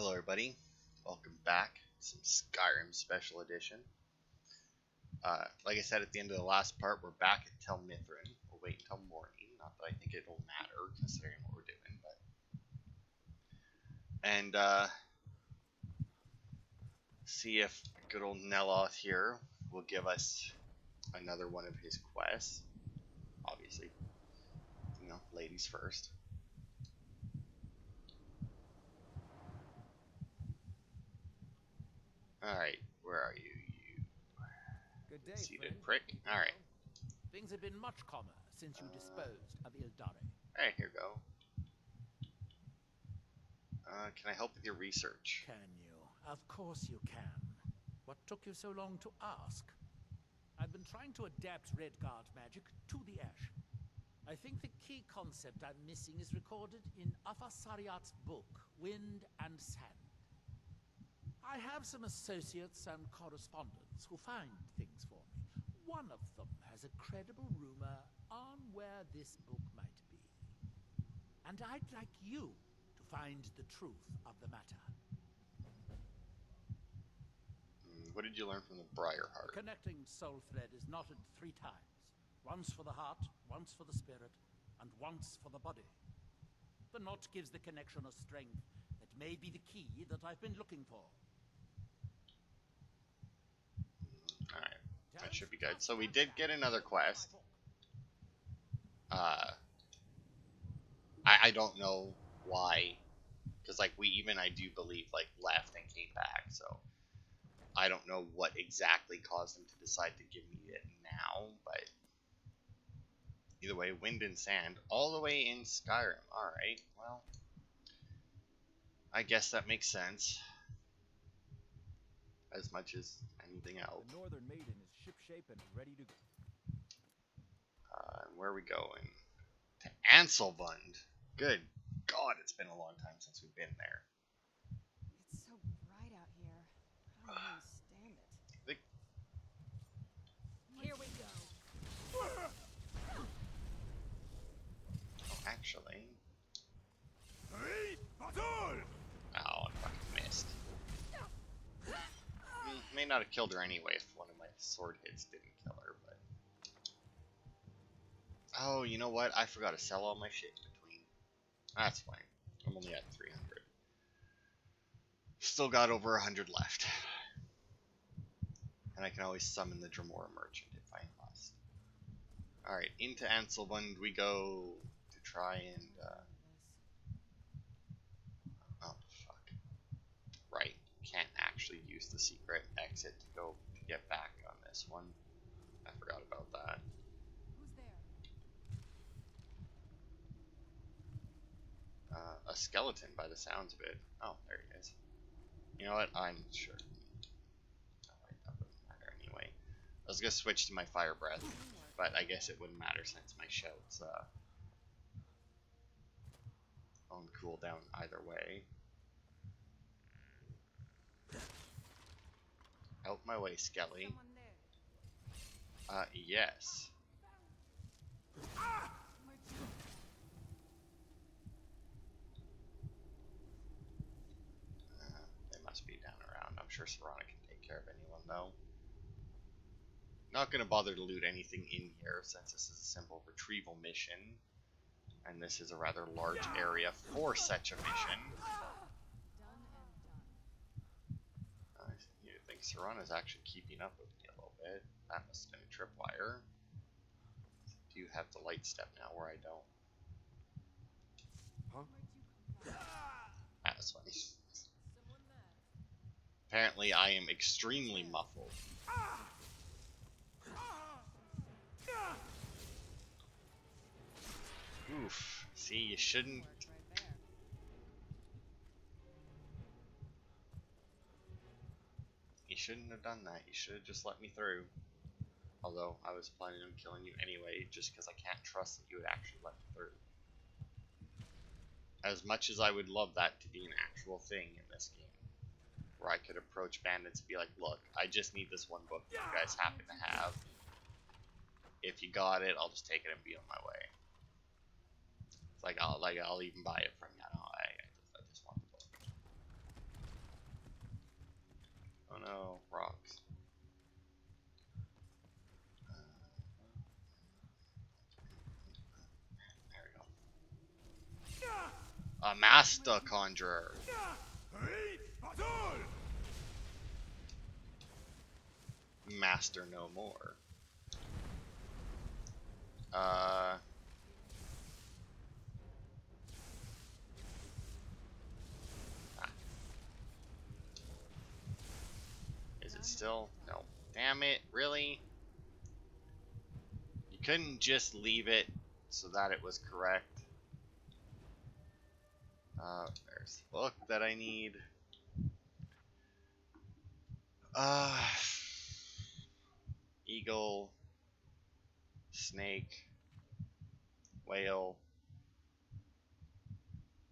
Hello everybody, welcome back. Some Skyrim Special Edition. Like I said at the end of the last part, we're back at Tel Mithrin. We'll wait until morning, not that I think it'll matter considering what we're doing, but... And, see if good old Neloth here will give us another one of his quests. Obviously, you know, ladies first. Alright, where are you? Good day, Seated friend. prick. Alright. Things have been much calmer since you disposed of Ildare. Alright, here we go. Can I help with your research? Can you? Of course you can. What took you so long to ask? I've been trying to adapt Redguard magic to the Ash. I think the key concept I'm missing is recorded in Afasariat's book, Wind and Sand. I have some associates and correspondents who find things for me. One of them has a credible rumor on where this book might be. And I'd like you to find the truth of the matter. What did you learn from the Briarheart? The connecting soul thread is knotted 3 times. Once for the heart, once for the spirit, and once for the body. The knot gives the connection a strength that may be the key that I've been looking for. Alright, that should be good. So we did get another quest. I don't know why, because like I do believe like left and came back, so I don't know what exactly caused them to decide to give me it now, but either way, wind and sand, all the way in Skyrim. Alright, well, I guess that makes sense, as much as anything else. The Northern Maiden is shipshape and ready to go. Where are we going? To Anselbund. Good God, it's been a long time since we've been there. It's so bright out here. I don't really stand it. Here we go. Oh, actually... Oh, I fucking missed. May not have killed her anyway if one of my sword hits didn't kill her, but... Oh, you know what? I forgot to sell all my shit in between. That's fine. I'm only at 300. Still got over 100 left. And I can always summon the Dremora Merchant if I must. Alright, into Anselbund we go to try and... Oh, fuck. Right. Can't actually use the secret exit to get back on this one. I forgot about that. Who's there? A skeleton by the sounds of it. Oh, there he is. You know what? I'm sure. Alright, that wouldn't matter anyway. I was gonna switch to my fire breath, but I guess it wouldn't matter since my shout's on cooldown either way. Out my way, Skelly. Yes. They must be down around. I'm sure Serana can take care of anyone, though. Not gonna bother to loot anything in here, since this is a simple retrieval mission. And this is a rather large area for such a mission. I think Serana's actually keeping up with me a little bit. That must have been a tripwire. Do you have the light step now where I don't? Huh? That's funny. Apparently I am extremely muffled. Oof. See, you shouldn't... You shouldn't have done that. You should have just let me through. Although, I was planning on killing you anyway, just because I can't trust that you would actually let me through. As much as I would love that to be an actual thing in this game. Where I could approach bandits and be like, look, I just need this one book that you guys happen to have. If you got it, I'll just take it and be on my way. It's like I'll even buy it from you. I just want the book. no, rocks. There we go. A master conjurer. Master no more. Ah. Is it still? No. Damn it, really? You couldn't just leave it so that it was correct. There's the book that I need. Eagle, snake, whale,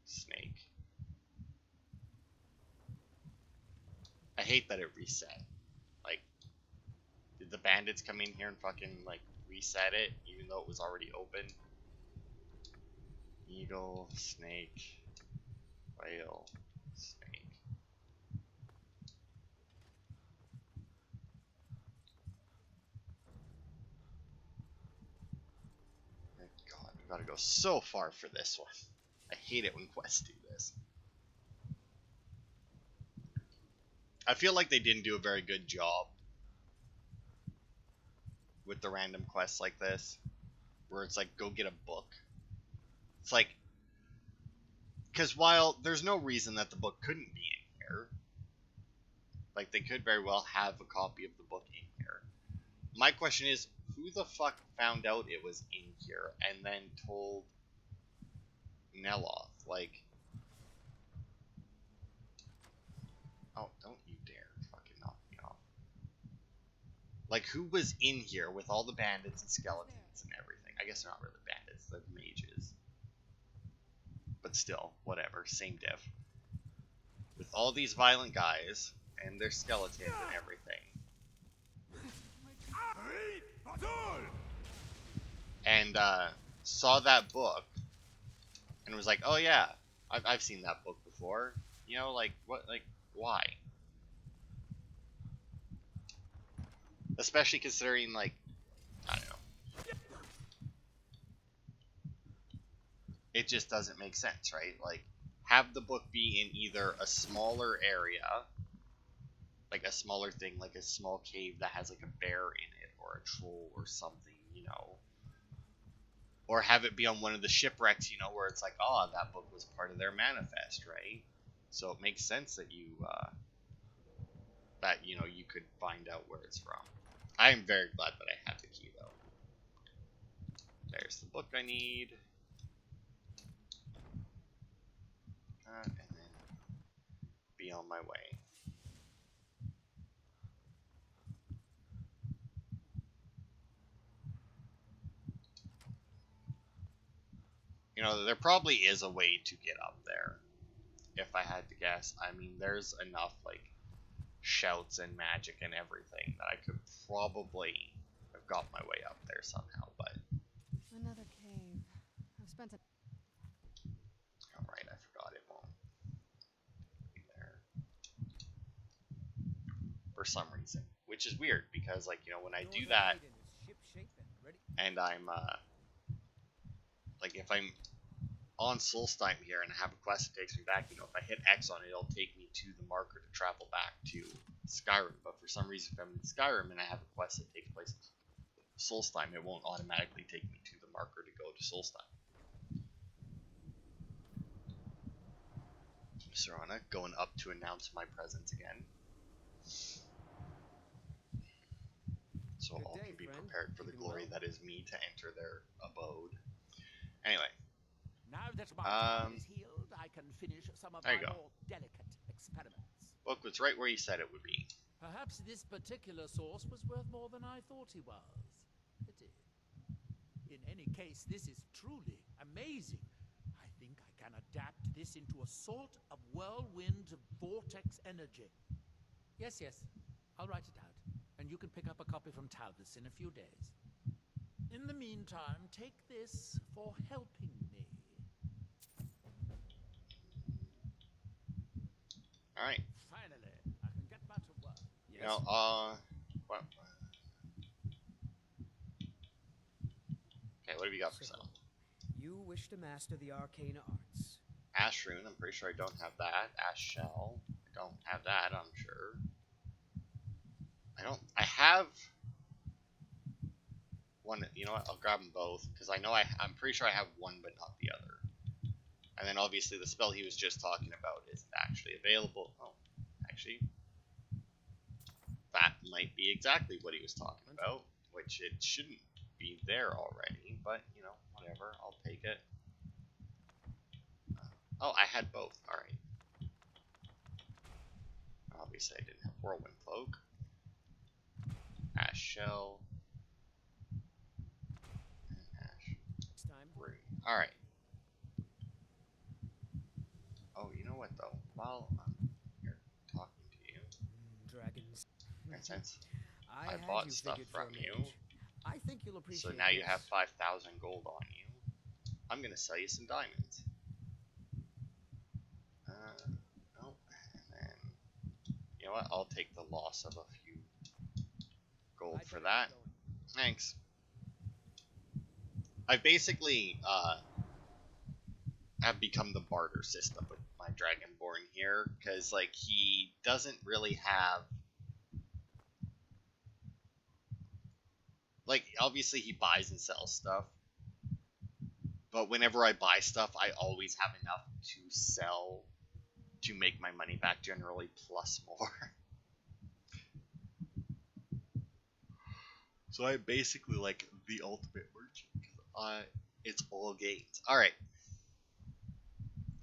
snake. I hate that it reset. Like, did the bandits come in here and fucking, like, reset it, even though it was already open? Eagle, snake, whale, snake. God, we gotta go so far for this one. I hate it when quests do this. I feel like they didn't do a very good job with the random quests like this, where it's like, go get a book. It's like, because while there's no reason that the book couldn't be in here, like, they could very well have a copy of the book in here. My question is, who the fuck found out it was in here and then told Neloth? Like, oh, don't you dare fucking knock me off. Like, who was in here with all the bandits and skeletons and everything? I guess they're not really bandits, they're mages. But still, whatever, same diff. With all these violent guys and their skeletons and everything. And saw that book and was like, oh yeah, I've seen that book before. You know, like, what, like, why? Especially considering, like, I don't know. It just doesn't make sense, right? Like, have the book be in either a smaller area, like a smaller thing, like a small cave that has, like, a bear in it, or a troll or something, you know. Or have it be on one of the shipwrecks, you know, where it's like, oh, that book was part of their manifest, right? So it makes sense that you, you could find out where it's from. I am very glad that I have the key, though. There's the book I need. And then be on my way. You know, there probably is a way to get up there, if I had to guess. I mean, there's enough, like, shouts and magic and everything that I could probably have got my way up there somehow, but... Another cave. I've spent a... Alright, I forgot it won't be there. For some reason. Which is weird, because, like, you know, when I do that, and I'm, like, if I'm on Solstheim here and I have a quest that takes me back, you know, if I hit X on it, it'll take me to the marker to travel back to Skyrim. But for some reason, if I'm in Skyrim and I have a quest that takes place in Solstheim, it won't automatically take me to the marker to go to Solstheim. Serana going up to announce my presence again. So all can be prepared for the glory that is me to enter their abode. Anyway. Now that my arm is healed, I can finish some of my more delicate experiments. Book was right where you said it would be. Perhaps this particular source was worth more than I thought he was. Pity. In any case, this is truly amazing. I think I can adapt this into a sort of whirlwind vortex energy. Yes, I'll write it out. And you can pick up a copy from Talbot's in a few days. In the meantime, take this for helping me. Alright. Finally, I can get back to work. You know, what? Okay, what have you got for So, sale? you wish to master the arcane arts. Ash rune, I'm pretty sure I don't have that. Ash shell, I don't have that, I'm sure. I have one, you know what, I'll grab them both, because I know I'm pretty sure I have one but not the other. And then obviously the spell he was just talking about isn't actually available. Oh, actually, that might be exactly what he was talking about, which it shouldn't be there already, but, you know, whatever, I'll take it. Oh, I had both, alright. Obviously I didn't have Whirlwind Cloak. Ash Shell. And Ash Next time. Rune. Alright. Oh, you know what though? While I'm here talking to you, Dragons. and since I I had bought you stuff figured for from a you, mage. I think you'll so appreciate now you have this. 5,000 gold on you, I'm gonna sell you some diamonds. No, and then, you know what, I'll take the loss of a few gold I'd for better that. get going. Thanks. I basically, have become the barter system with my Dragonborn here, because, like, he doesn't really have, like, obviously he buys and sells stuff, but whenever I buy stuff, I always have enough to sell to make my money back, generally, plus more. So I'm basically, like, the ultimate merchant, because it's all gains. Alright.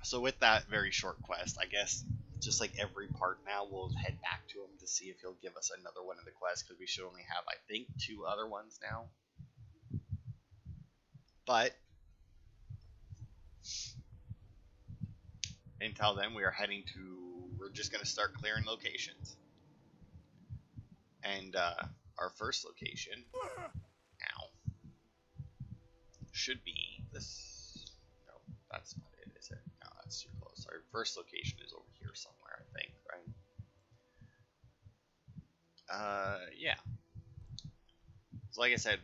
So with that very short quest, I guess just like every part now, we'll head back to him to see if he'll give us another one of the quests, because we should only have, I think, 2 other ones now. But until then, we're just going to start clearing locations. And our first location now should be this. No, that's not it, is it? No, that's too close. Our first location is over here somewhere, I think, right? Yeah. So like I said,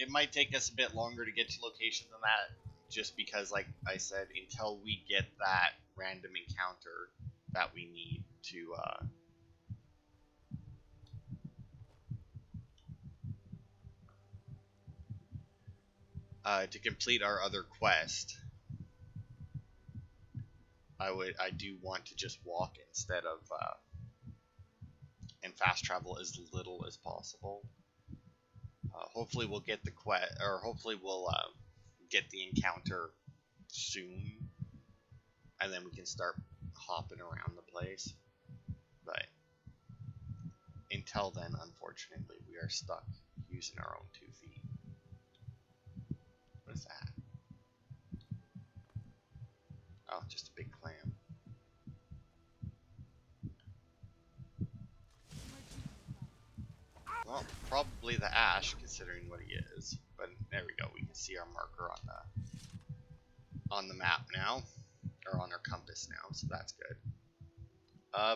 it might take us a bit longer to get to location than that, just because, like I said, until we get that random encounter that we need to complete our other quest. I do want to just walk instead of and fast travel as little as possible. Hopefully we'll get the quest, or hopefully we'll get the encounter soon, and then we can start hopping around the place. But until then, unfortunately, we are stuck using our own 2 feet. What is that? Oh, just a big clam. Well, probably the Ash, considering what he is. But there we go. We can see our marker on the map now, or on our compass now. So that's good.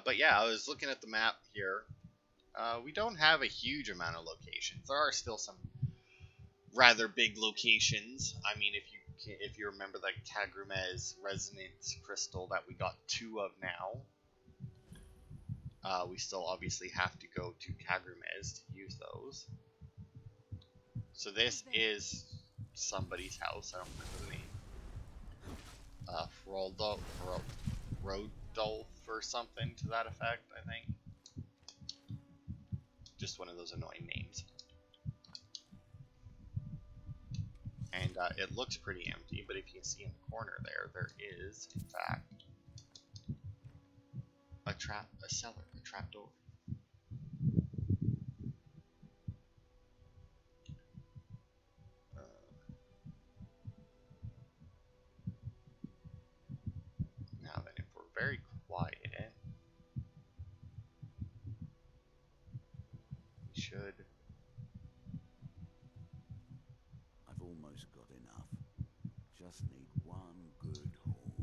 But yeah, I was looking at the map here. We don't have a huge amount of locations. There are still some rather big locations. I mean, if you remember the Kagrumez Resonance Crystal that we got 2 of now. We still obviously have to go to Kagrumez to use those. So this is somebody's house. I don't remember the name. Rodolf or something to that effect, I think. Just one of those annoying names. And it looks pretty empty, but if you can see in the corner there is, in fact, a cellar, a trap door. Now then, if we're very quiet, we should. I've almost got enough. Just need one good haul.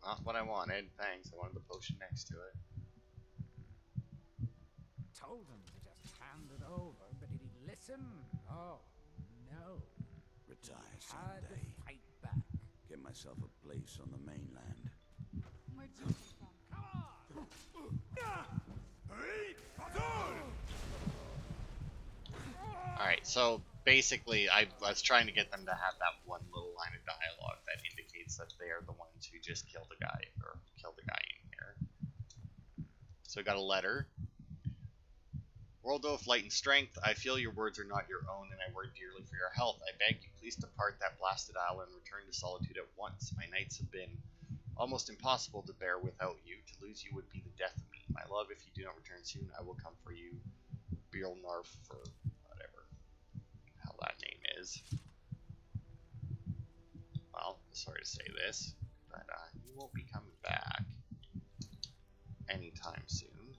Oh, Not what I wanted. Thanks. I wanted the potion next to it. Told him to just hand it over, but did he listen? Oh, no. Retire Had to someday. fight back. Get myself a place on the mainland. Where'd you come from? Alright, so basically I was trying to get them to have that one little line of dialogue that indicates that they are the ones who just killed a guy, or killed a guy in here. So I got a letter. World of light and strength, I feel your words are not your own, and I worry dearly for your health. I beg you, please depart that blasted isle and return to solitude at once. My nights have been almost impossible to bear without you. To lose you would be the death of me. My love, if you do not return soon, I will come for you. Bjornarf, or whatever the hell that name is. Well, sorry to say this, but you won't be coming back anytime soon.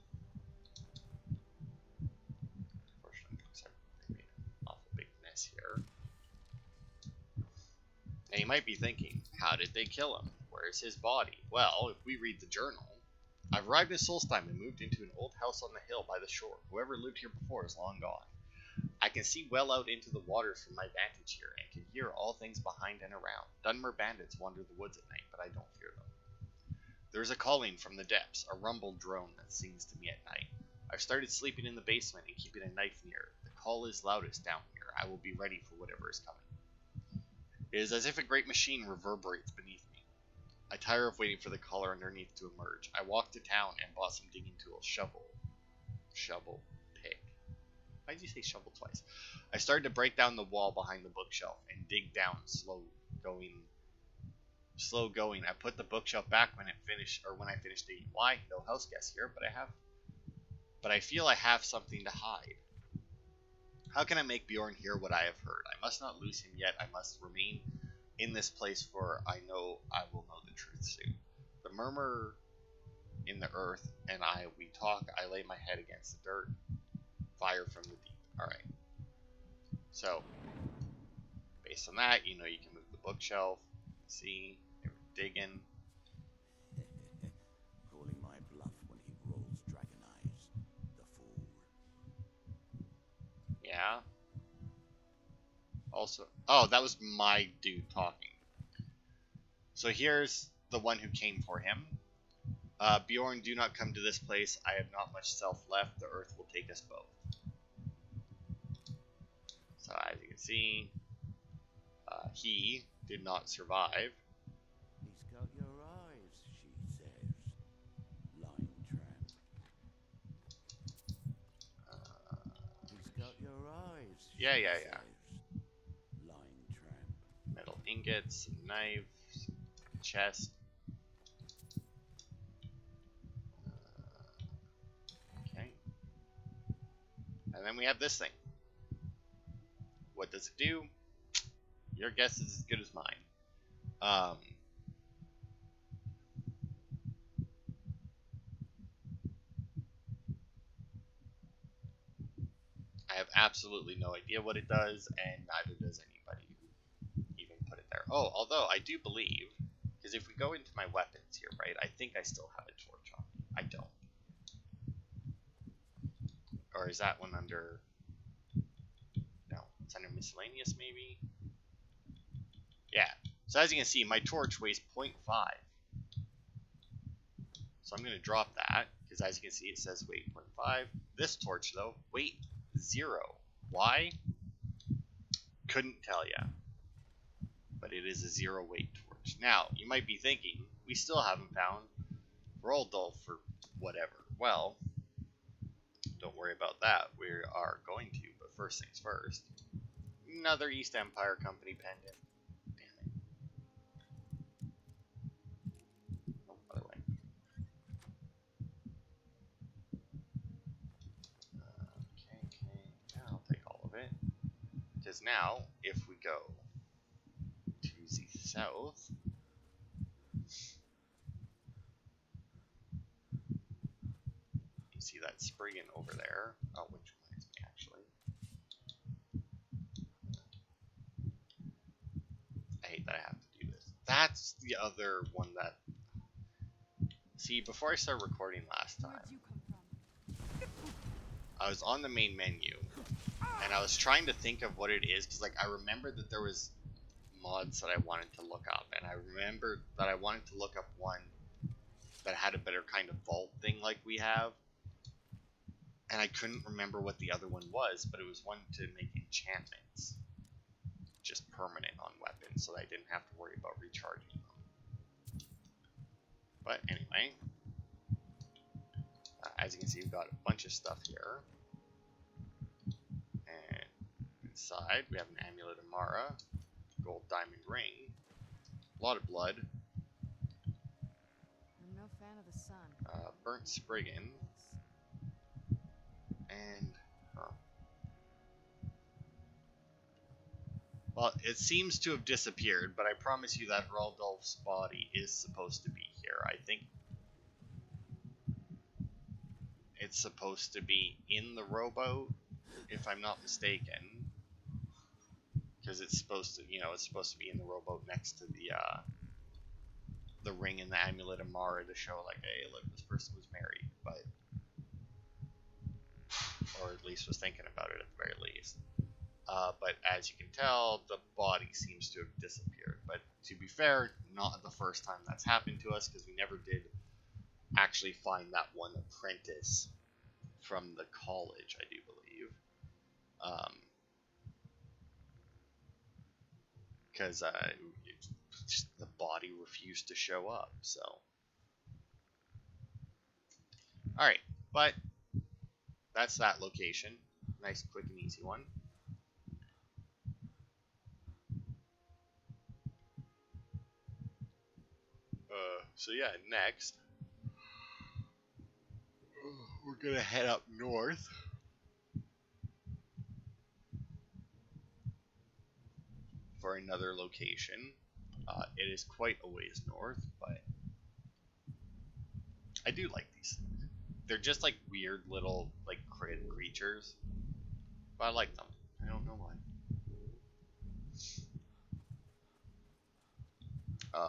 Unfortunately, looks like they made an awful big mess here. Now you might be thinking, how did they kill him? Where's his body? Well, if we read the journal, I've arrived in Solstheim and moved into an old house on the hill by the shore. Whoever lived here before is long gone. I can see well out into the waters from my vantage here, and can hear all things behind and around. Dunmer bandits wander the woods at night, but I don't fear them. There's a calling from the depths, a rumbled drone that sings to me at night. I've started sleeping in the basement and keeping a knife near. The call is loudest down here. I will be ready for whatever is coming. It is as if a great machine reverberates beneath me. I tire of waiting for the caller underneath to emerge. I walked to town and bought some digging tools. Shovel, pick. Why did you say shovel twice? I started to break down the wall behind the bookshelf and dig down, slow going. I put the bookshelf back when I finished digging. Why? No house guest here, but I feel I have something to hide. How can I make Bjorn hear what I have heard? I must not lose him yet. I must remain in this place, for I know I will know the truth soon. The murmur in the earth, and we talk. I lay my head against the dirt. Fire from the deep. Alright. So, based on that, you know you can move the bookshelf. See, they were digging. Calling my bluff when he rolls dragon eyes. The fool. Yeah. Also, oh, that was my dude talking. So here's the one who came for him. Bjorn, do not come to this place. I have not much self left. The earth will take us both. So as you can see, he did not survive. He's got your eyes, she says. Lying tramp. He's got your eyes. Yeah. Says. Lying tramp. Metal ingots, some knives, chest. Okay. And then we have this thing. What does it do? Your guess is as good as mine. I have absolutely no idea what it does, and neither does anybody who even put it there. Oh, although I do believe, because if we go into my weapons here, right, I think I still have a torch on me. I don't. Or is that one under... No, it's under miscellaneous, maybe? Yeah. So as you can see, my torch weighs 0.5. So I'm going to drop that, because as you can see, it says weight 0.5. This torch, though, weight 0. Why? Couldn't tell ya. But it is a 0 weight torch. Now, you might be thinking, we still haven't found Roldulf for whatever. Well, don't worry about that. We are going to, but first things first. Another East Empire Company pendant. Damn it. Oh, other way. Okay. Yeah, I'll take all of it. Because now, if we go to the south, you see that Spriggan over there. Oh, which reminds me, actually. I hate that I have to do this. That's the other one that... See, before I started recording last Where'd time, you come from? I was on the main menu, and I was trying to think of what it is, because like I remembered that there was mods that I wanted to look up, and I remembered that I wanted to look up one that had a better kind of vault thing like we have, and I couldn't remember what the other one was, but it was one to make enchantments just permanent on weapons, so that I didn't have to worry about recharging them. But anyway, as you can see, we've got a bunch of stuff here. And inside, we have an Amulet of Mara, gold diamond ring, a lot of blood, I'm no fan of the sun. burnt Spriggan, and well, it seems to have disappeared, but I promise you that Raldolf's body is supposed to be here. I think it's supposed to be in the rowboat, if I'm not mistaken, because it's supposed to, it's supposed to be in the rowboat next to the ring and the Amulet of Mara to show, like, hey, look, this person was married, but, or at least was thinking about it at the very least. But as you can tell, the body seems to have disappeared. But to be fair, not the first time that's happened to us, because we never did actually find that one apprentice from the college, I do believe. Because the body refused to show up, so. Alright, but that's that location. Nice, quick, and easy one. So yeah, next, we're gonna head up north. For another location. It is quite a ways north, but I do like these things. They're just like weird little like creatures, but I like them. I don't know why.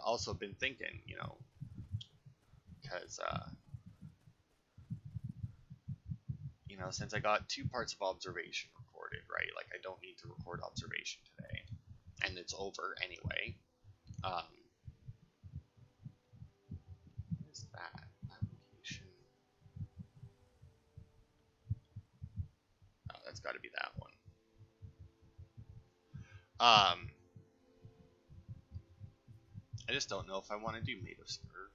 Also been thinking, because since I got 2 parts of observation recorded, right? Like I don't need to record observation today, and it's over anyway. What is that application? Oh, that's got to be that one. I just don't know if I want to do Maid of Skirt.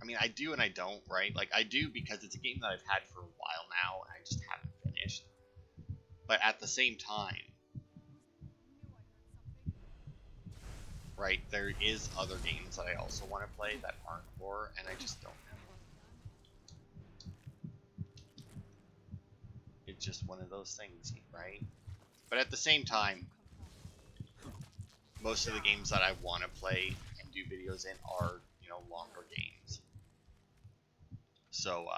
I mean, I do and I don't, right? Like, I do because it's a game that I've had for a while now, and I just haven't finished. But at the same time, right, there is other games that I also want to play that aren't horror, and I just don't know. It's just one of those things, right? But at the same time, most of the games that I want to play and do videos in are, longer games. So,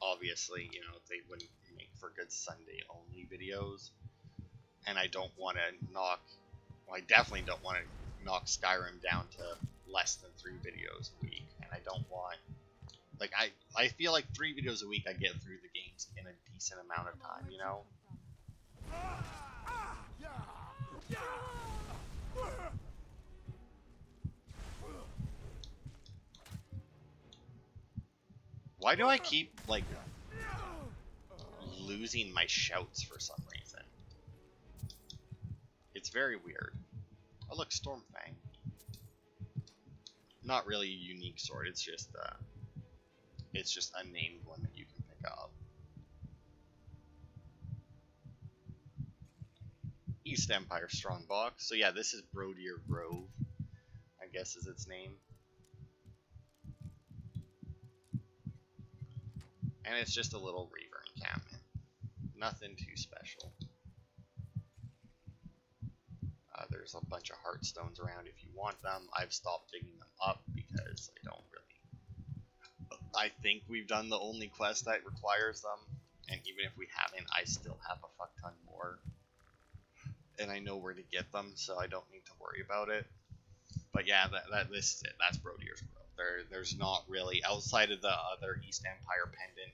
obviously, they wouldn't make for good Sunday-only videos. And I don't want to I definitely don't want to knock Skyrim down to less than 3 videos a week. And I don't want, I feel like 3 videos a week I get through the games in a decent amount of time, Why do I keep, losing my shouts for some reason? It's very weird. Oh look, Stormfang. Not really a unique sword, it's just unnamed one that you can pick up. East Empire Strongbox. So yeah, this is Brodier Grove, I guess is its name. And it's just a little Reaver encampment. Nothing too special. There's a bunch of heartstones around if you want them. I've stopped digging them up because I don't really... I think we've done the only quest that requires them. And even if we haven't, I still have a fuck ton more. And I know where to get them, so I don't need to worry about it. But yeah, this is it. That's Brodier's Grove. There's not really, outside of the other East Empire pendant,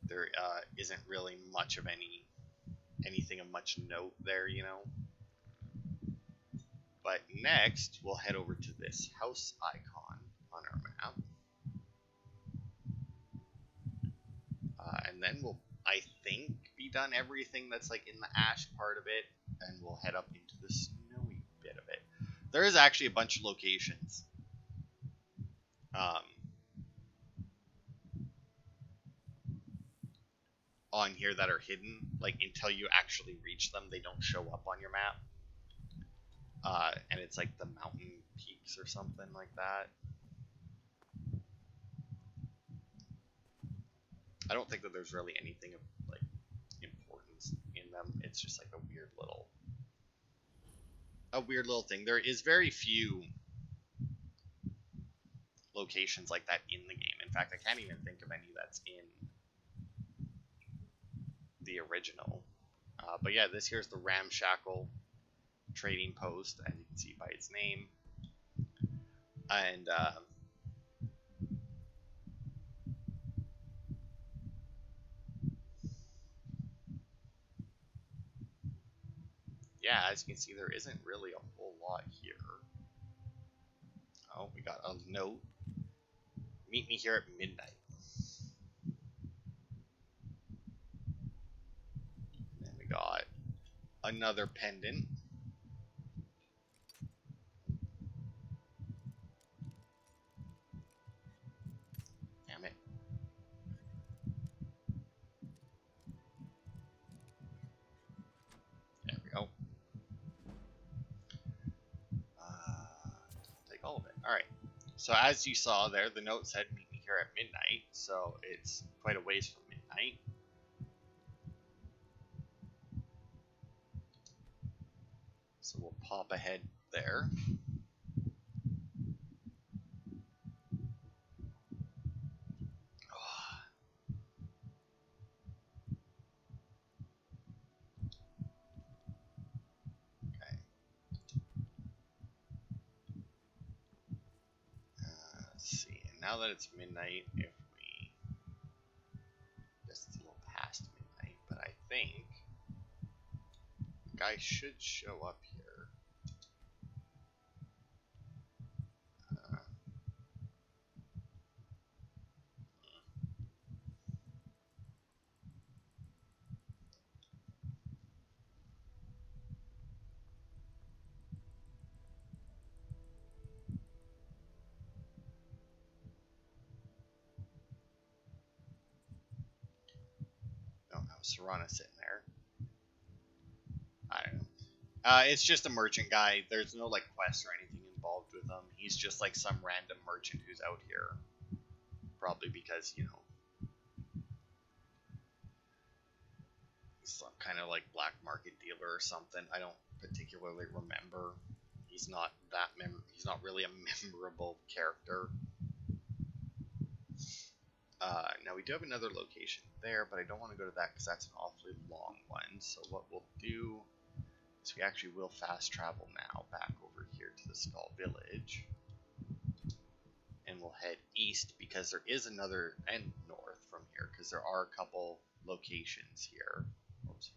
there isn't really much of anything of much note there, you know. But next, we'll head over to this house icon on our map. And then we'll, I think, be done everything that's like in the ash part of it, and we'll head up into the snowy bit of it. There is actually a bunch of locations on here that are hidden. Like, until you actually reach them, they don't show up on your map. And it's like the mountain peaks or something like that. I don't think that there's really anything of like importance in them. It's just like a weird little thing. There is very few locations like that in the game. In fact, I can't even think of any that's in the original. But yeah, this here's the Ramshackle trading post, as you can see by its name. And yeah, as you can see, there isn't really a whole lot here. Oh, we got a note. Meet me here at midnight. And then we got another pendant. Damn it. There we go. Take all of it. Alright. So as you saw there, the note said meet me here at midnight. So it's quite a ways from midnight. So we'll pop ahead there. Now that it's midnight, if we, guess it's a little past midnight, but I think the guy should show up here. Serrana sitting there. I don't know. It's just a merchant guy. There's no like quest or anything involved with him. He's just like some random merchant who's out here. Probably because, you know, he's some kind of like black market dealer or something. I don't particularly remember. He's not really a memorable character. Now we do have another location there, but I don't want to go to that because that's an awfully long one. So what we'll do is we actually will fast travel now back over here to the Skull Village. And we'll head east because there is another, and north from here, because there are a couple locations here. Oops.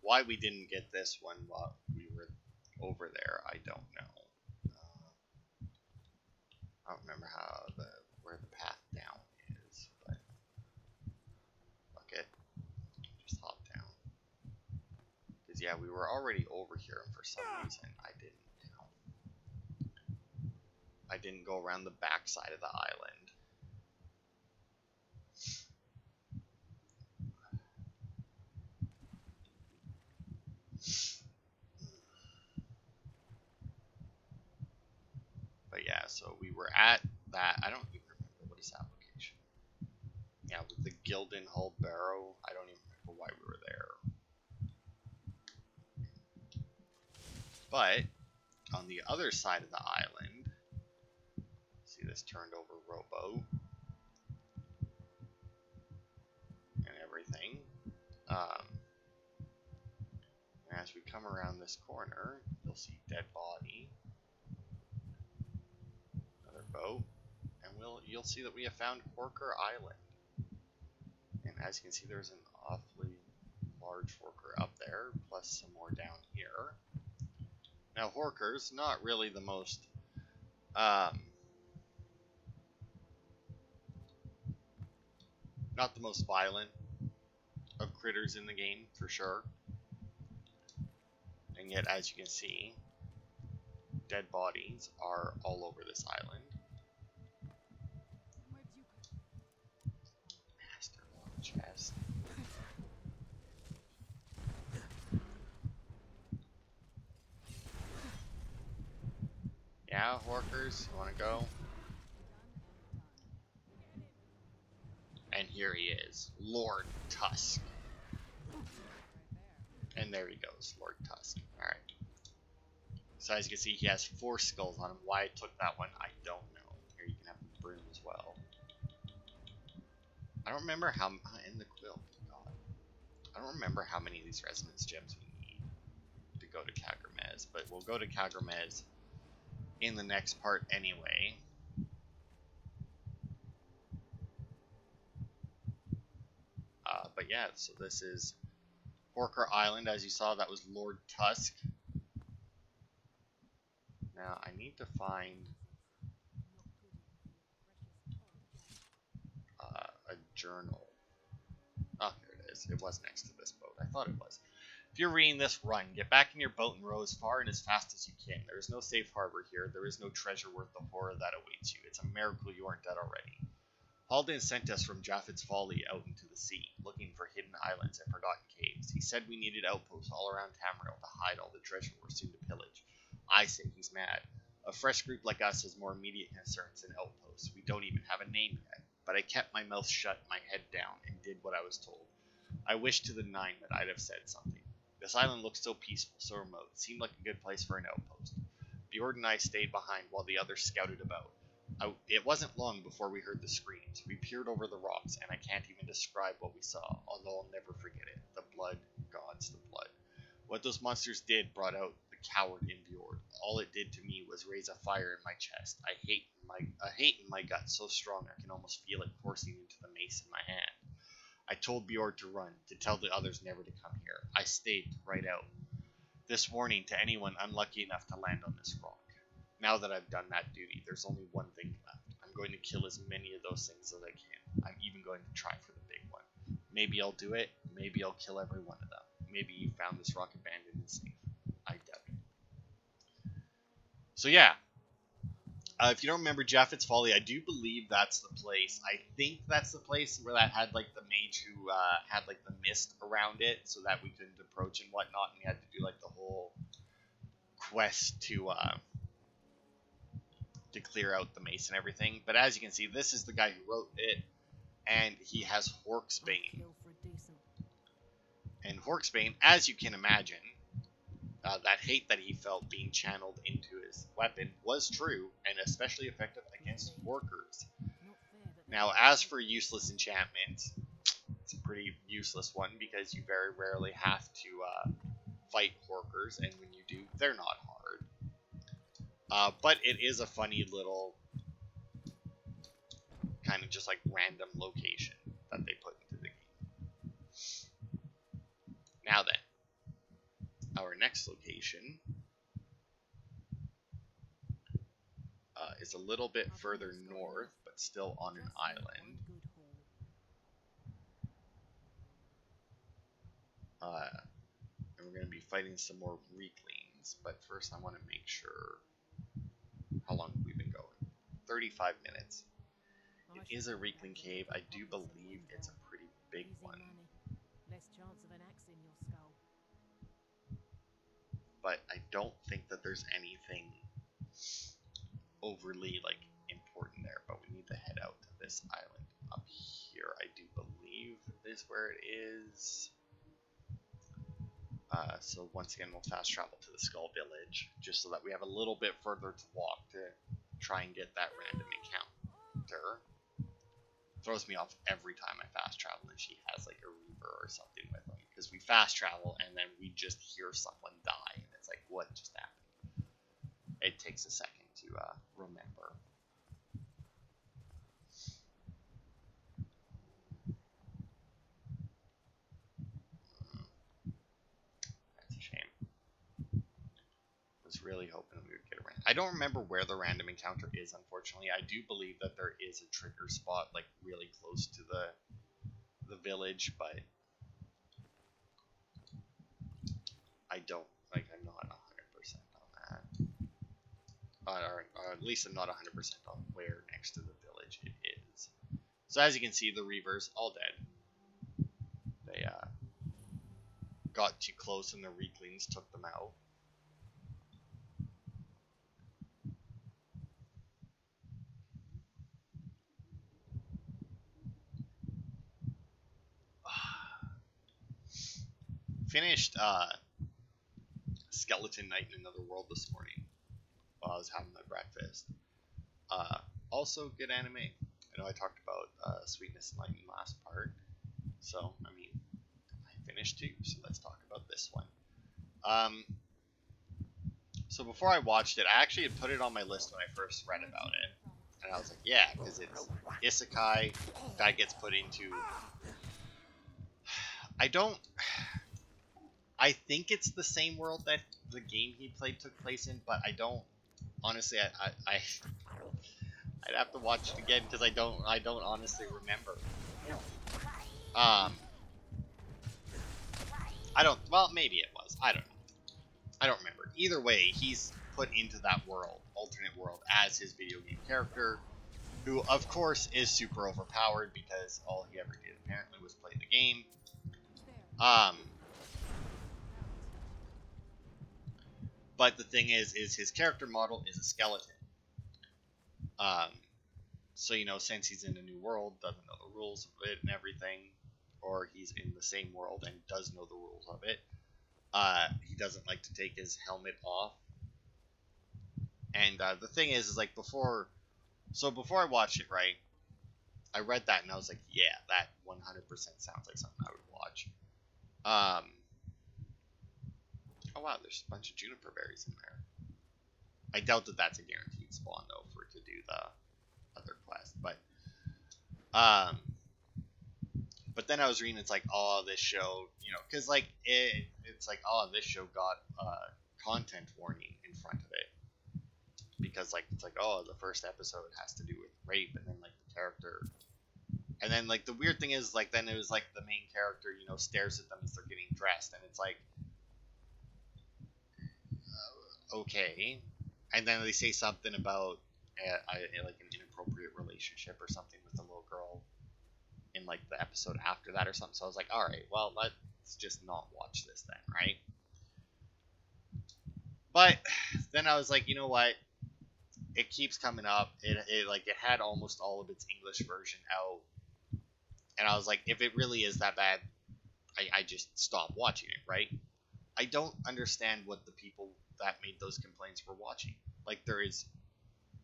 Why we didn't get this one while we were over there, I don't know. I don't remember where the path down is, but fuck it, just hop down. Because yeah, we were already over here, and for some reason I didn't go around the backside of the island. But yeah, so we were at that. I don't even remember what is that location. Yeah, with the Gildenhull Barrow. I don't even remember why we were there. But on the other side of the island, see this turned over rowboat and everything. And as we come around this corner, you'll see dead body, another boat, and you'll see that we have found Horker Island. And as you can see, there's an awfully large Horker up there, plus some more down here. Now, Horker's not really the most not the most violent of critters in the game, for sure. And yet, as you can see, dead bodies are all over this island. Where'd you go? Master Long Chest. Yeah, Horkers, you want to go? And here he is, Lord Tusk. And there he goes, Lord Tusk. Alright. So as you can see, he has 4 skulls on him. Why I took that one, I don't know. Here you can have the broom as well. I don't remember how... in the quilt. God. I don't remember how many of these resonance gems we need to go to Kagramez. But we'll go to Kagramez in the next part anyway. But yeah, so this is Horker Island. As you saw, that was Lord Tusk. Now, I need to find a journal. Oh, here it is. It was next to this boat. I thought it was. If you're reading this, run. Get back in your boat and row as far and as fast as you can. There is no safe harbor here. There is no treasure worth the horror that awaits you. It's a miracle you aren't dead already. Haldan sent us from Japheth's Folly out into the sea, looking for hidden islands and forgotten caves. He said we needed outposts all around Tamriel to hide all the treasure we're soon to pillage. I say he's mad. A fresh group like us has more immediate concerns than outposts. We don't even have a name yet. But I kept my mouth shut, my head down, and did what I was told. I wish to the nine that I'd have said something. This island looked so peaceful, so remote. It seemed like a good place for an outpost. Bjord and I stayed behind while the others scouted about. It wasn't long before we heard the screams. We peered over the rocks, and I can't even describe what we saw, although I'll never forget it. The blood, gods, the blood. What those monsters did brought out the coward in Bjord. All it did to me was raise a fire in my chest. A hate in my gut so strong I can almost feel it coursing into the mace in my hand. I told Bjord to run, to tell the others never to come here. I stayed right out. This warning to anyone unlucky enough to land on this rock. Now that I've done that duty, there's only one thing left. I'm going to kill as many of those things as I can. I'm even going to try for the big one. Maybe I'll do it. Maybe I'll kill every one of them. Maybe you found this rock abandoned and safe. I doubt it. So yeah. If you don't remember Japheth's Folly, I do believe that's the place. I think that's the place where that had like the mage who had like the mist around it so that we couldn't approach and whatnot, and we had to do like the whole quest to clear out the mace and everything. But as you can see, this is the guy who wrote it, and he has Horksbane. And Horksbane, as you can imagine, that hate that he felt being channeled into his weapon was true, and especially effective against Horkers. Now, as for useless enchantments, it's a pretty useless one because you very rarely have to fight Horkers, and when you do, they're not hard. But it is a funny little kind of just like random location that they put into the game. Now then, our next location is a little bit further north, but still on an island. And we're going to be fighting some more Reeklings, but first I want to make sure how long have we been going. 35 minutes. It is a Reekling cave. I do believe it's a pretty big one. Less chance of an axe in your skull. But I don't think that there's anything overly like important there. But we need to head out to this island up here, I do believe. is where it is. So once again, we'll fast travel to the Skull Village, just so that we have a little bit further to walk to try and get that random encounter. Throws me off every time I fast travel and she has like a Reaver or something with them, because we fast travel and then we just hear someone die and it's like, what just happened? It takes a second to remember. That's a shame. Was really hoping we would get around. I don't remember where the random encounter is, unfortunately. I do believe that there is a trigger spot like really close to the village, but I don't, like, I'm not 100% on that. Or at least I'm not 100% on where next to the village it is. So as you can see, the Reavers all dead. They got too close and the Weaklings took them out. Finished Skeleton Night in Another World this morning while I was having my breakfast. Also good anime. I know I talked about Sweetness and Light in the last part, so I mean, I finished too, so let's talk about this one. So before I watched it, I actually had put it on my list when I first read about it, and I was like, yeah, because it's isekai that gets put into. I think it's the same world that the game he played took place in, but I don't. Honestly, I'd have to watch it again because I don't honestly remember. I don't. Well, maybe it was. I don't know. I don't remember. Either way, he's put into that world, alternate world, as his video game character, who of course is super overpowered because all he ever did apparently was play the game. But the thing is his character model is a skeleton. So, you know, since he's in a new world, doesn't know the rules of it and everything, or he's in the same world and does know the rules of it, he doesn't like to take his helmet off. And the thing is like before I watched it, right, I read that and I was like, yeah, that 100% sounds like something I would watch. Oh wow, there's a bunch of juniper berries in there. I doubt that that's a guaranteed spawn though for it to do the other quest, but then I was reading, it's like, oh, this show, you know, because like it's like, oh, this show got content warning in front of it, because like it's like, oh, the first episode has to do with rape, and then like the character, and then like the weird thing is like then it was like the main character, you know, stares at them as they're getting dressed, and it's like, okay, and then they say something about like an inappropriate relationship or something with the little girl in like the episode after that or something. So I was like, all right, well, let's just not watch this then, right? But then I was like, you know what? It keeps coming up. It had almost all of its English version out, and I was like, if it really is that bad, I just stop watching it, right? I don't understand what the people that made those complaints were watching. Like, there is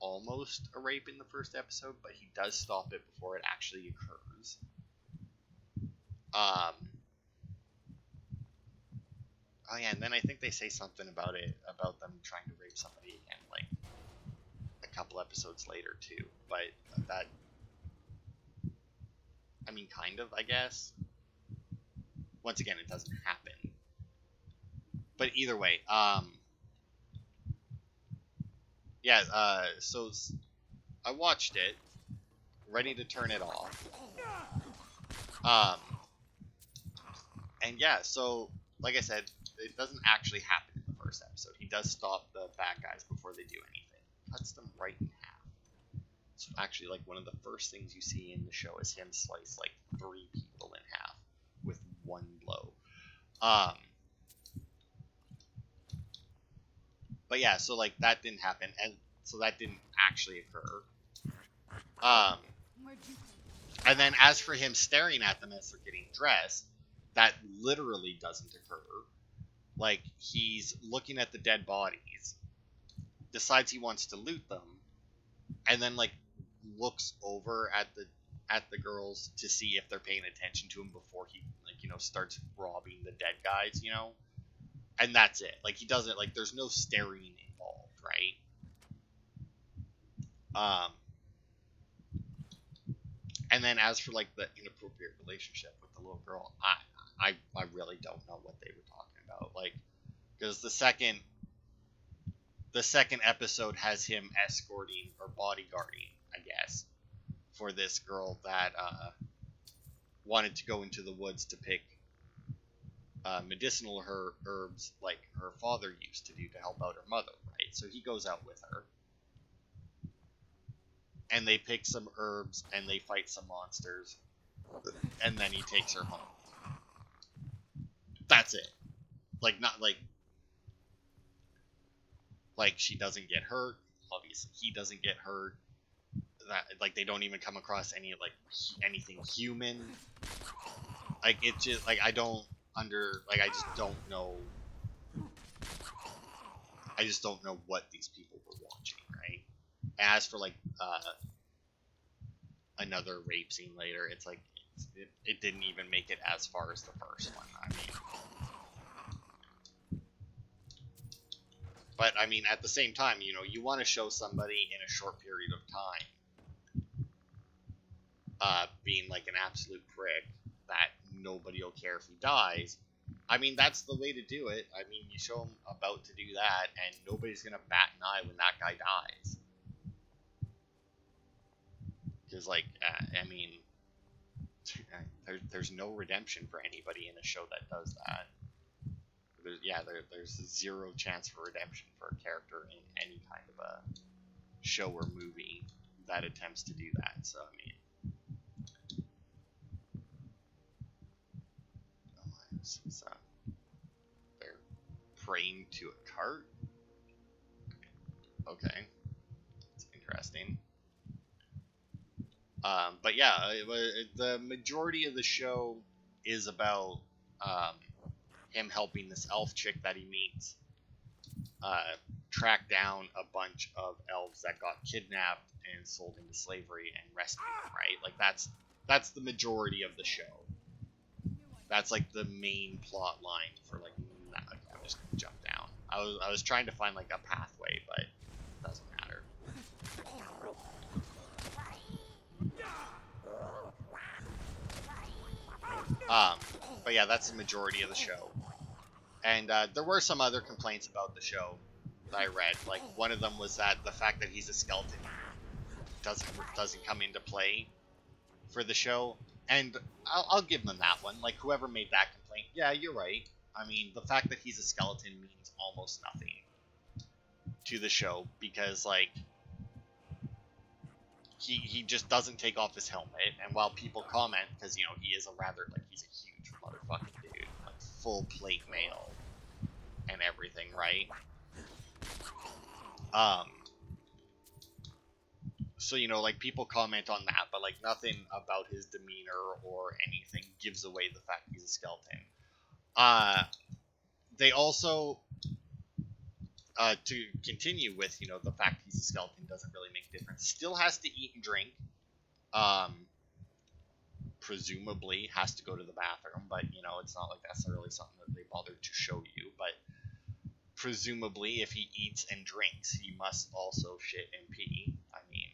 almost a rape in the first episode, but he does stop it before it actually occurs. Oh yeah, and then I think they say something about them trying to rape somebody again, like a couple episodes later too. But that, I mean, kind of, I guess. Once again, it doesn't happen. But either way, yeah, so I watched it, ready to turn it off. And yeah, so, like I said, it doesn't actually happen in the first episode. He does stop the bad guys before they do anything. Cuts them right in half. So actually, like, one of the first things you see in the show is him slice, like, 3 people in half with one blow. But yeah, so like that didn't happen, and so that didn't actually occur. Where'd you And then as for him staring at them as they're getting dressed, that literally doesn't occur. Like, he's looking at the dead bodies, decides he wants to loot them, and then, like, looks over at the girls to see if they're paying attention to him before he, like, you know, starts robbing the dead guys, you know? And that's it. Like, he doesn't, like, there's no staring involved, right? And then as for, like, the inappropriate relationship with the little girl, I really don't know what they were talking about. Like, because the second episode has him escorting or bodyguarding, I guess, for this girl that wanted to go into the woods to pick medicinal herbs like her father used to do to help out her mother, right? So he goes out with her, and they pick some herbs and they fight some monsters, and then he takes her home. That's it. Like, not like she doesn't get hurt. Obviously, he doesn't get hurt. That, like, they don't even come across any, like, anything human. Like, it just, like, I just don't know. I just don't know what these people were watching, right? As for, like, another rape scene later, it's like, it didn't even make it as far as the first one. I mean, but I mean, at the same time, you know, you want to show somebody in a short period of time being like an absolute prick that nobody will care if he dies. I mean, that's the way to do it. I mean, you show him about to do that, and nobody's gonna bat an eye when that guy dies. Because, like, I mean, there's no redemption for anybody in a show that does that. There's zero chance for redemption for a character in any kind of a show or movie that attempts to do that. So, I mean, they're praying to a cart. Okay, that's interesting. But yeah, the majority of the show is about him helping this elf chick that he meets track down a bunch of elves that got kidnapped and sold into slavery and rescue them, right? Like, that's the majority of the show. That's like the main plot line for, like, okay, I'm just gonna jump down. I was trying to find, like, a pathway, but it doesn't matter. But yeah, that's the majority of the show. And there were some other complaints about the show that I read. Like, one of them was that the fact that he's a skeleton doesn't come into play for the show. And I'll give them that one. Like, whoever made that complaint, yeah, you're right. I mean, the fact that he's a skeleton means almost nothing to the show, because, like, he just doesn't take off his helmet. And while people comment, because, you know, he is a rather, like, he's a huge motherfucking dude, like, full plate mail and everything, right? So, you know, like, people comment on that, but, like, nothing about his demeanor or anything gives away the fact he's a skeleton. They also, to continue with, you know, the fact he's a skeleton doesn't really make a difference, still has to eat and drink. Presumably has to go to the bathroom, but, you know, it's not like necessarily something that they bothered to show you, but presumably if he eats and drinks, he must also shit and pee. I mean,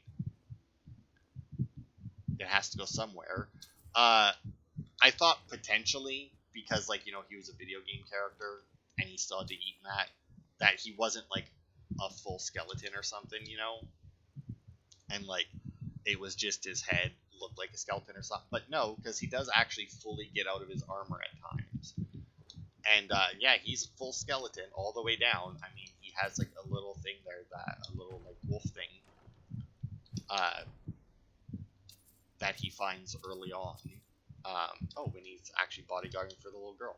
it has to go somewhere. I thought potentially, because, like, you know, he was a video game character and he still had to eat that he wasn't, like, a full skeleton or something, you know? And, like, it was just his head looked like a skeleton or something. But no, because he does actually fully get out of his armor at times. And, yeah, he's a full skeleton all the way down. I mean, he has, like, a little thing there, a little, like, wolf thing, that he finds early on. When he's actually bodyguarding for the little girl.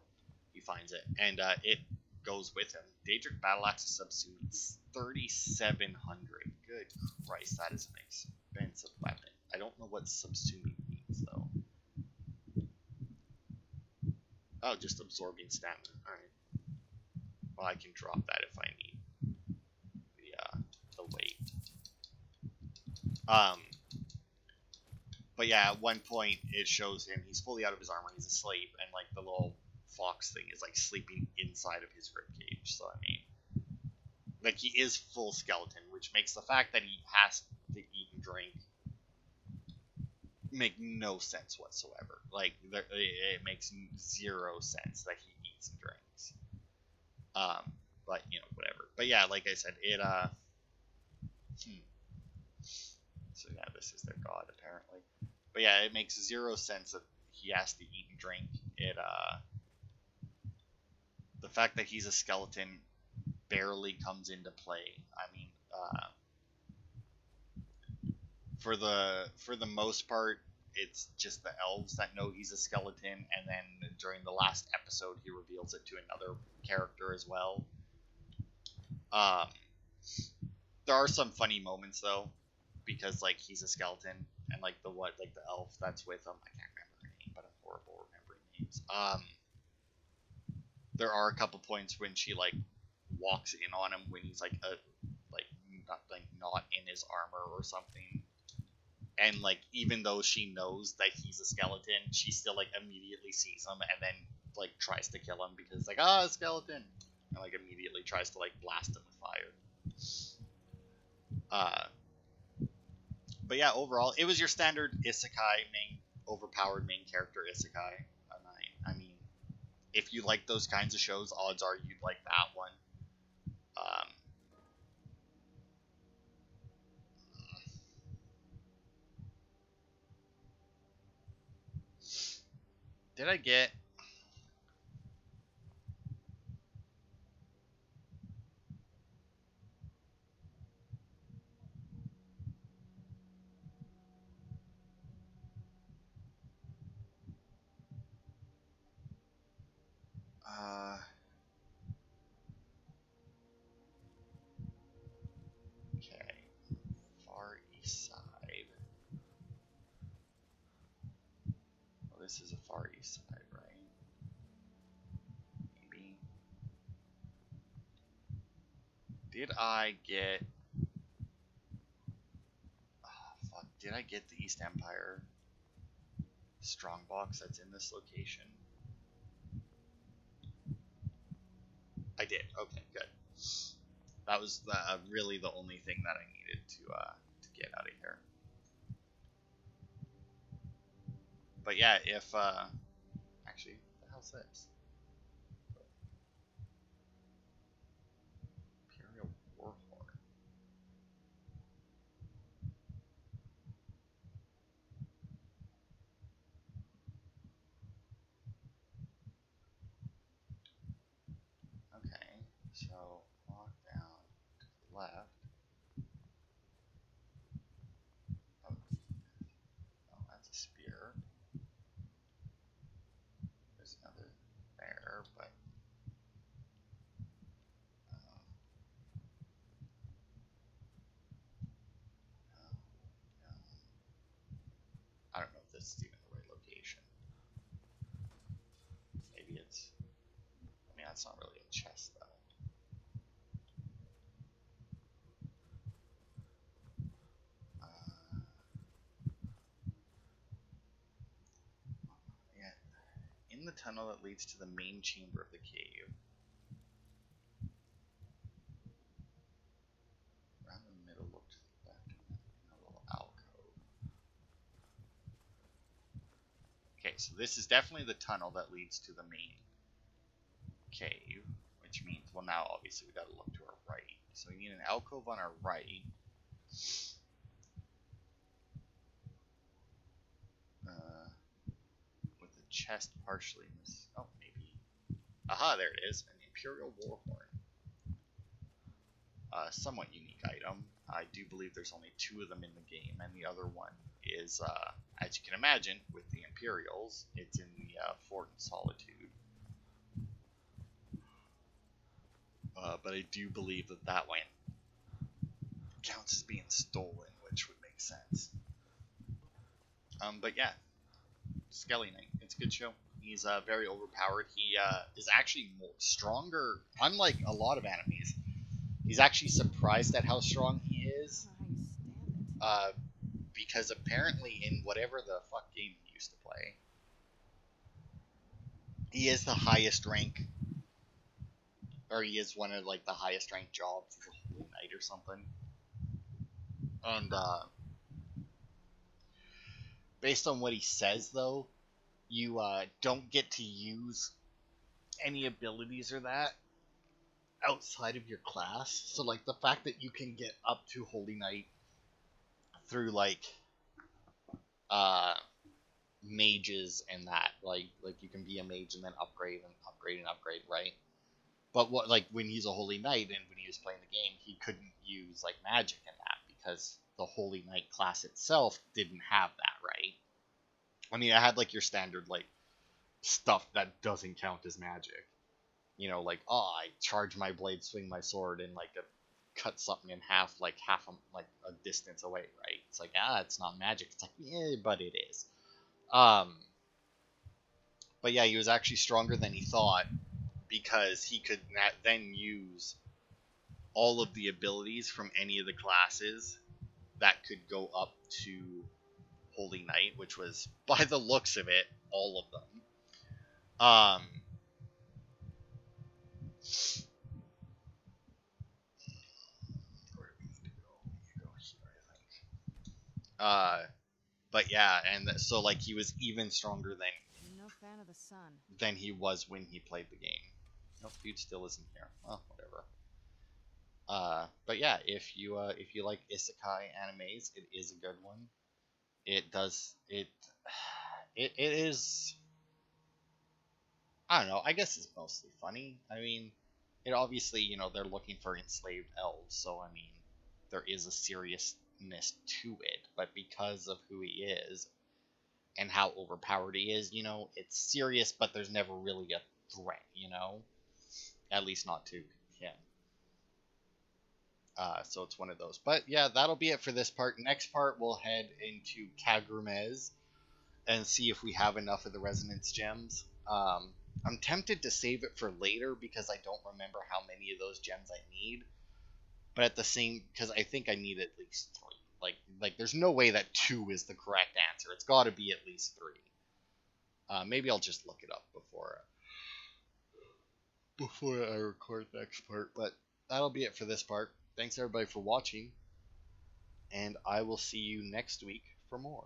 He finds it. And, it goes with him. Daedric Battleaxe Subsumed, 3,700. Good Christ, that is an expensive weapon. I don't know what subsuming means, Oh, just absorbing stamina. Alright. Well, I can drop that if I need the weight. But yeah, at one point it shows him, he's fully out of his armor, he's asleep, and like the little fox thing is like sleeping inside of his ribcage. So I mean, like he is full skeleton, which makes the fact that he has to eat and drink make no sense whatsoever. Like it makes zero sense that he eats and drinks. But you know, whatever. But yeah, like I said, it So yeah, this is their god apparently. But yeah, it makes zero sense that he has to eat and drink. The fact that he's a skeleton barely comes into play. I mean, for the most part, it's just the elves that know he's a skeleton, and then during the last episode, he reveals it to another character as well. There are some funny moments though, because like he's a skeleton, and like the elf that's with him, I can't remember her name, but I'm horrible remembering names. There are a couple points when she like walks in on him when he's like not in his armor or something, and like even though she knows that he's a skeleton, she still like immediately sees him and then like tries to kill him because like skeleton, and like immediately tries to like blast him with fire. But yeah, overall, it was your standard isekai overpowered main character isekai. I mean, if you like those kinds of shows, odds are you'd like that one. Did I get... Okay. Far East Side. Well, this is a Far East Side, right? Maybe. Did I get... Oh, fuck. Did I get the East Empire strongbox that's in this location? I did. Okay, good. That was really the only thing that I needed to get out of here. But yeah, if actually, what the hell's this? Imperial Warhorn. Okay, so walk down to the left. Oh, that's a spear. There's another there, but no. I don't know if this is even the right location. Maybe it's... I mean, that's not really a chest, though. Yeah. In the tunnel that leads to the main chamber of the cave. Around the middle, look to the left, in a little alcove. Okay, so this is definitely the tunnel that leads to the main cave, which means, well, now obviously we gotta look to our right. So we need an alcove on our right. With the chest partially in this. Oh, maybe. Aha, there it is. An Imperial Warhorn. Somewhat unique item. I do believe there's only 2 of them in the game, and the other one is, as you can imagine, with the Imperials, it's in the Fort in Solitude. But I do believe that one counts as being stolen, which would make sense. But yeah, Skelly Knight, it's a good show. He's very overpowered. He is actually more stronger, unlike a lot of enemies. He's actually surprised at how strong he is, I don't know how you stand it. because apparently in whatever the fuck game he used to play, he is the highest rank, or he is one of like the highest ranked jobs, he's a holy knight or something. And based on what he says, though, you don't get to use any abilities or that outside of your class. So, like, the fact that you can get up to Holy Knight through, like, mages and that, like you can be a mage and then upgrade and upgrade and upgrade, right? But what, like, when he's a Holy Knight and when he was playing the game, he couldn't use, like, magic in that because the Holy Knight class itself didn't have that, right? I mean, I had, like, your standard, like, stuff that doesn't count as magic. You know, like, oh, I charge my blade, swing my sword, and, like, cut something in half, like, a distance away, right? It's like, it's not magic. It's like, yeah, but it is. But yeah, he was actually stronger than he thought because he could then use all of the abilities from any of the classes that could go up to Holy Knight, which was, by the looks of it, all of them. Where do we need to go? We need to go here, I think. But yeah, and so, like, he was even stronger I'm no fan of the sun. than he was when he played the game. Nope, dude still isn't here. Well, whatever. But yeah, if you like isekai animes, it is a good one. It is, I don't know, I guess it's mostly funny. I mean, it obviously, they're looking for enslaved elves, so I mean, there is a seriousness to it, but because of who he is and how overpowered he is, it's serious, but there's never really a threat, at least not to him. So it's one of those. But yeah, that'll be it for this part. Next part, we'll head into Kagrumez and see if we have enough of the resonance gems. I'm tempted to save it for later because I don't remember how many of those gems I need. But at the same, because I think I need at least 3. Like there's no way that 2 is the correct answer. It's got to be at least 3. Maybe I'll just look it up before I record the next part. But that'll be it for this part. Thanks everybody for watching, and I will see you next week for more.